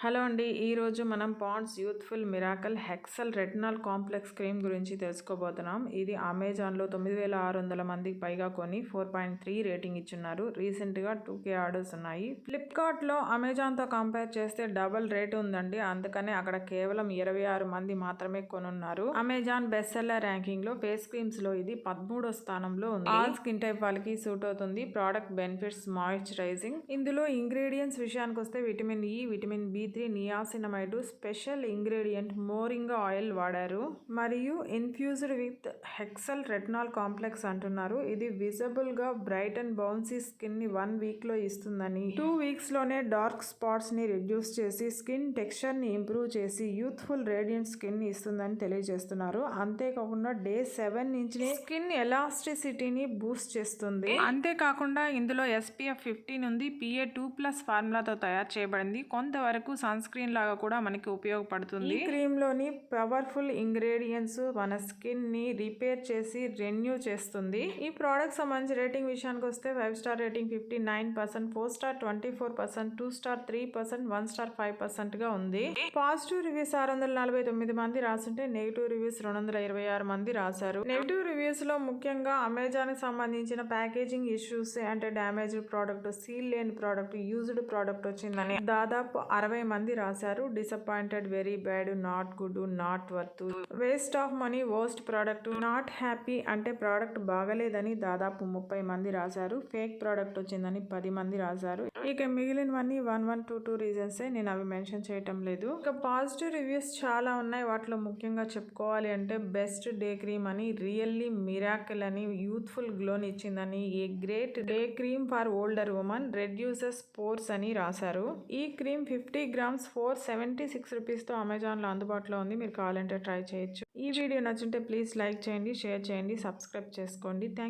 Hello అండి, ఈరోజు మనం Pond's youthful miracle hexyl retinol complex cream గురించి తెలుసుకోబోతున్నాం. ఇది అమెజాన్లో 9600 మందికి పైగా కొని 4.3 రేటింగ్ ఇచ్చున్నారు. రీసెంట్గా 2K ఆర్డర్స్ ఉన్నాయి. ఫ్లిప్కార్ట్లో అమెజాన్తో కంపేర్ చేస్తే డబల్ రేట్ ఉందండి. అందుకనే అక్కడ కేవలం 26 మంది మాత్రమే కొనున్నారు. అమెజాన్ బెస్ట్ సెల్లర్ ర్యాంకింగ్లో ఫేస్ క్రీమ్స్లో ఇది 13వ స్థానంలో ఉంది. ఆల్ స్కిన్ టైప్ వాళ్ళకి సూట్ అవుతుంది. Product benefits moisturising. ఇందులో ఇంగ్రీడియంట్స్ విషయానికి వస్తే vitamin E, vitamin B3, niacinamide, special ingredient moringa oil వాడారు మరియు ఇన్ఫ్యూజ్డ్ విత్ హెక్సల్ రెటినాల్ కాంప్లెక్స్ అంటున్నారు. ఇది విజిబుల్ గా బ్రైట్ అండ్ బౌన్సీ స్కిన్ ని 1 వీక్ లో ఇస్తుందని, 2 వీక్స్ లోనే డార్క్ స్పాట్స్ ని రిడ్యూస్ చేసి స్కిన్ టెక్స్చర్ ని ఇంప్రూవ్ చేసి యూత్ఫుల్ రేడియంట్ స్కిన్ ని ఇస్తుందని తెలియజేస్తున్నారు. అంతేకాకుండా డే 7 నుంచి స్కిన్ ఎలాస్టిసిటీని బూస్ట్ చేస్తుంది. అంతేకాకుండా ఇందులో SPF 15 ఉంది. PA2+ ఫార్ములాతో తయారు చేయబడింది. కొంతవరకు సన్ స్క్రీన్ లాగా కూడా మనకి ఉపయోగపడుతుంది. ఈ క్రీమ్ లోని పవర్ఫుల్ ఇంగ్రీడియంట్స్ మన స్కిన్ ని రిపేర్ చేసి రెన్యూ చేస్తుంది. ఈ ప్రోడక్ట్ సంబంధించి రేటింగ్ విషయానికి వస్తే 5 star rating 59%, 4 star 24%, 2 star 3%, 1 star 5% గా ఉంది. పాజిటివ్ రివ్యూస్ 649 మంది రాసుంటే నెగిటివ్ రివ్యూస్ 226 మంది రాశారు. నెగిటివ్ రివ్యూస్ లో ముఖ్యంగా అమెజాన్ కి సంబంధించిన ప్యాకేజింగ్ ఇష్యూస్, అంటే డ్యామేజ్డ్ ప్రోడక్ట్, సీల్ లేని ప్రోడక్ట్, యూజ్డ్ ప్రోడక్ట్ వచ్చిందని దాదాపు 60 మంది రాశారు. Disappointed, very bad, not good, not worth, waste of money, worst product, not happy అంటే ప్రోడక్ట్ బాగలేదని దాదాపు 30 మంది రాశారు. ఫేక్ ప్రోడక్ట్ వచ్చిందని 10 మంది రాశారు. ఇక మిగిలినవన్నీ 1122 రీజన్సే, నేను అవి మెన్షన్ చేయటం లేదు. ఇక పాజిటివ్ రివ్యూస్ చాలా ఉన్నాయి. వాటిలో ముఖ్యంగా చెప్పుకోవాలి అంటే బెస్ట్ డే క్రీమ్ అని, రియల్లీ మిరాకిల్ అని, యూత్ఫుల్ గ్లోని ఇచ్చిందని, a great day cream for older women, reduces pores అని రాశారు. ఈ క్రీమ్ 50 గ్రామ్స్ 476 రూపీస్తో అమెజాన్లో అందుబాటులో ఉంది. మీరు కావాలంటే ట్రై చేయొచ్చు. ఈ వీడియో నచ్చుంటే ప్లీజ్ లైక్ చేయండి, షేర్ చేయండి, సబ్స్క్రైబ్ చేసుకోండి. థ్యాంక్